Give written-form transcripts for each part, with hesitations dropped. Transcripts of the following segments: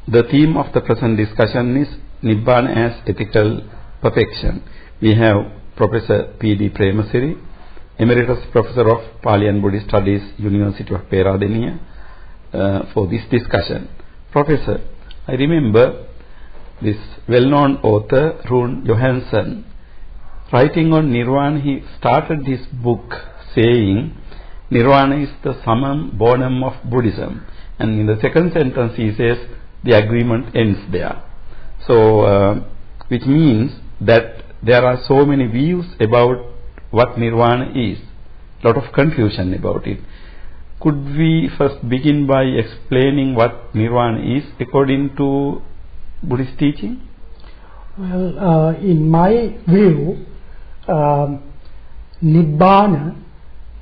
The theme of the present discussion is Nibbana as ethical perfection. We have Professor P.D. Premasiri, Emeritus Professor of Pali and Buddhist Studies, University of Peradeniya, for this discussion. Professor, I remember this well-known author, Rune Johansson, writing on Nirvana, he started his book saying, Nirvana is the summum bonum of Buddhism. And in the second sentence he says, the agreement ends there. So, which means that there are so many views about what Nirvana is. A lot of confusion about it. Could we first begin by explaining what Nirvana is according to Buddhist teaching? Well, in my view, Nibbana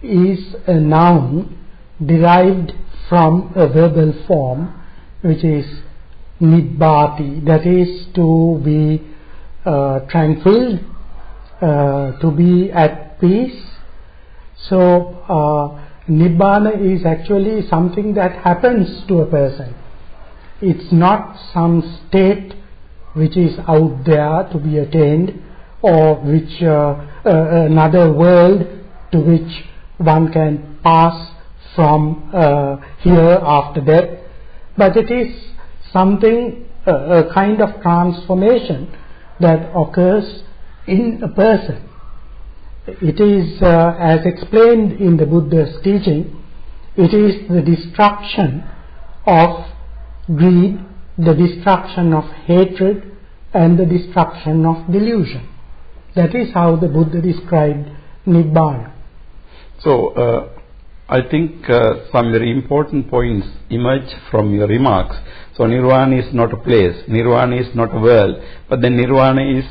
is a noun derived from a verbal form which is nibbati, that is to be tranquil, to be at peace. So Nibbana is actually something that happens to a person. It's not some state which is out there to be attained, or which another world to which one can pass from here after death, but it is something, a kind of transformation that occurs in a person. It is, as explained in the Buddha's teaching, it is the destruction of greed, the destruction of hatred, and the destruction of delusion. That is how the Buddha described Nibbana. So, I think some very important points emerge from your remarks. So, Nirvana is not a place, Nirvana is not a world, but then Nirvana is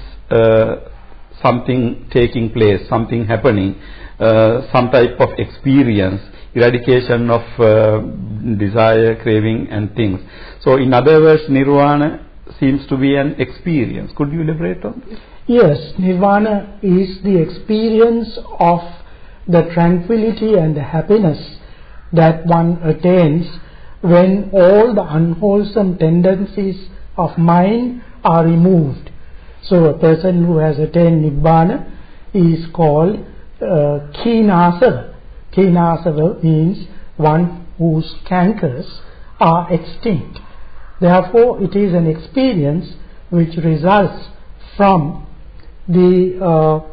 something taking place, something happening, some type of experience, eradication of desire, craving and things. So, in other words, Nirvana seems to be an experience. Could you elaborate on this? Yes, Nirvana is the experience of the tranquility and the happiness that one attains when all the unwholesome tendencies of mind are removed. So a person who has attained Nibbana is called Khinasava. Khinasava means one whose cankers are extinct. Therefore, it is an experience which results from the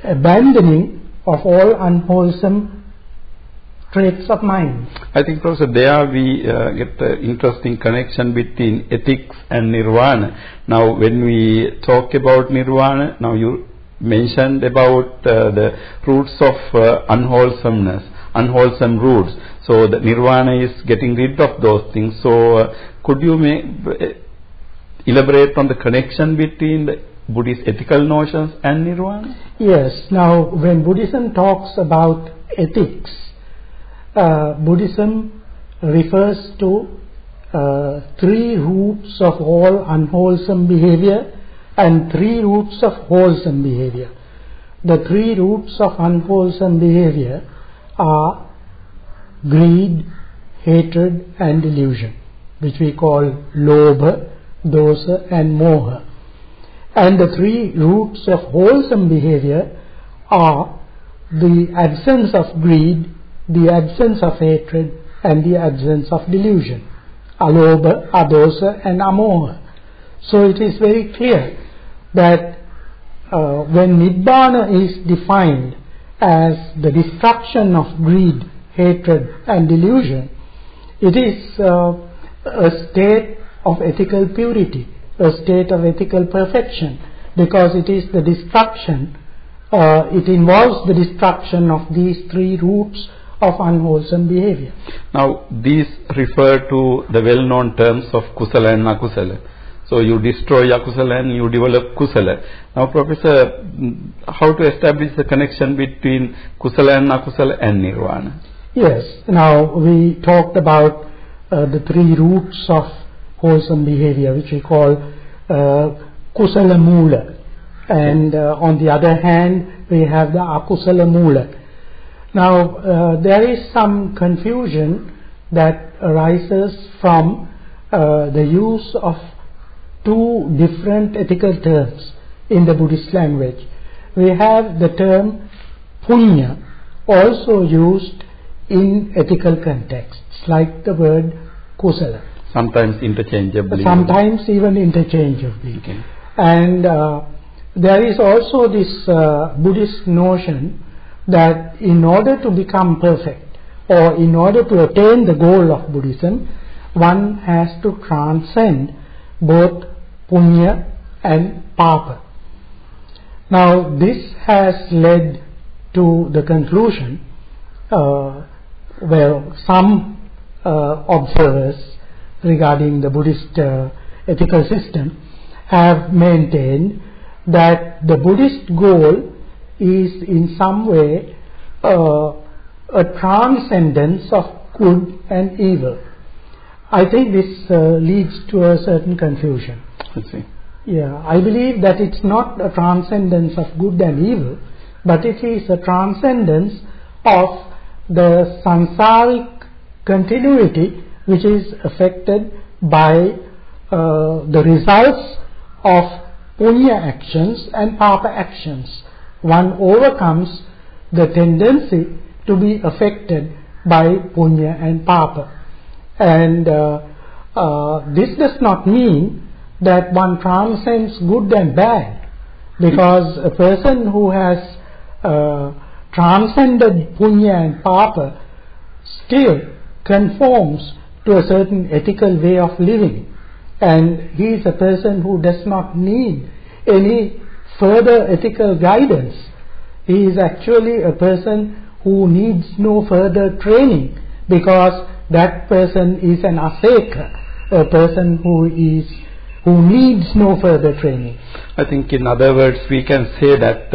abandoning of all unwholesome traits of mind. I think, Professor, there we get an interesting connection between ethics and Nirvana. Now, when we talk about Nirvana, now you mentioned about the roots of unwholesomeness, unwholesome roots. So, the Nirvana is getting rid of those things. So, could you elaborate on the connection between the Buddhist ethical notions and Nirvana? Yes. Now, when Buddhism talks about ethics, Buddhism refers to three roots of all unwholesome behavior and three roots of wholesome behavior. The three roots of unwholesome behavior are greed, hatred and delusion, which we call lobha, dosa and moha. And the three roots of wholesome behavior are the absence of greed, the absence of hatred and the absence of delusion, alobha, adosa and amoha. So it is very clear that when Nibbana is defined as the destruction of greed, hatred and delusion, it is a state of ethical purity, a state of ethical perfection, because it is the destruction, it involves the destruction of these three roots of unwholesome behavior. Now, these refer to the well-known terms of kusala and akusala. So, you destroy akusala and you develop kusala. Now, Professor, how to establish the connection between kusala and akusala and Nirvana? Yes. Now, we talked about the three roots of wholesome behavior, which we call kusala mula, and on the other hand we have the akusala mula. Now there is some confusion that arises from the use of two different ethical terms in the Buddhist language. We have the term punya, also used in ethical contexts, like the word kusala. Sometimes interchangeably. Sometimes even interchangeably. Okay. And there is also this Buddhist notion that in order to become perfect, or in order to attain the goal of Buddhism, one has to transcend both punya and papa. Now this has led to the conclusion where some observers regarding the Buddhist ethical system have maintained that the Buddhist goal is in some way a transcendence of good and evil. I think this leads to a certain confusion. I see. Yeah, I believe that it's not a transcendence of good and evil, but it is a transcendence of the samsaric continuity which is affected by the results of punya actions and papa actions. One overcomes the tendency to be affected by punya and papa. And this does not mean that one transcends good and bad, because a person who has transcended punya and papa still conforms to a certain ethical way of living, and he is a person who does not need any further ethical guidance. He is actually a person who needs no further training, because that person is an aseka, a person who needs no further training. I think in other words we can say that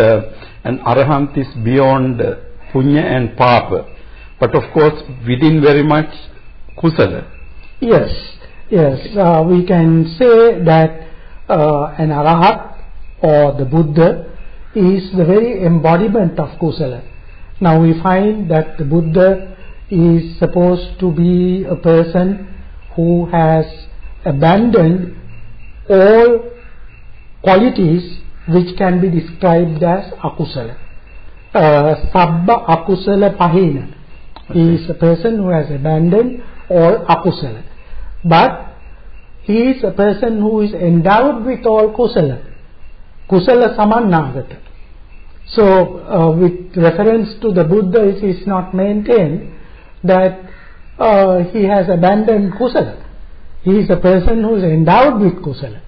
an arahant is beyond punya and papa, but of course within very much kusala. Yes, we can say that an arahat or the Buddha is the very embodiment of kusala. Now we find that the Buddha is supposed to be a person who has abandoned all qualities which can be described as akusala. Sabba akusala pahina. He is a person who has abandoned all akusala. But he is a person who is endowed with all kusala. Kusala samannagata. So with reference to the Buddha, it is not maintained that he has abandoned kusala. He is a person who is endowed with kusala.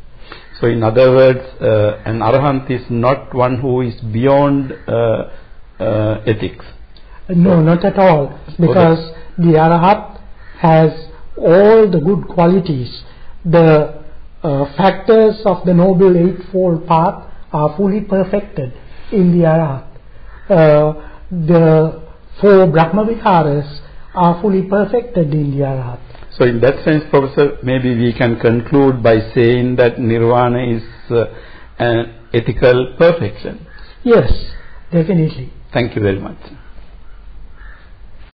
So in other words, an arahant is not one who is beyond ethics. No, not at all, because the arahat has all the good qualities. The factors of the Noble Eightfold Path are fully perfected in the arahat. The four Brahmaviharas are fully perfected in the arahat. So in that sense, Professor, maybe we can conclude by saying that nirvana is an ethical perfection. Yes, definitely. Thank you very much.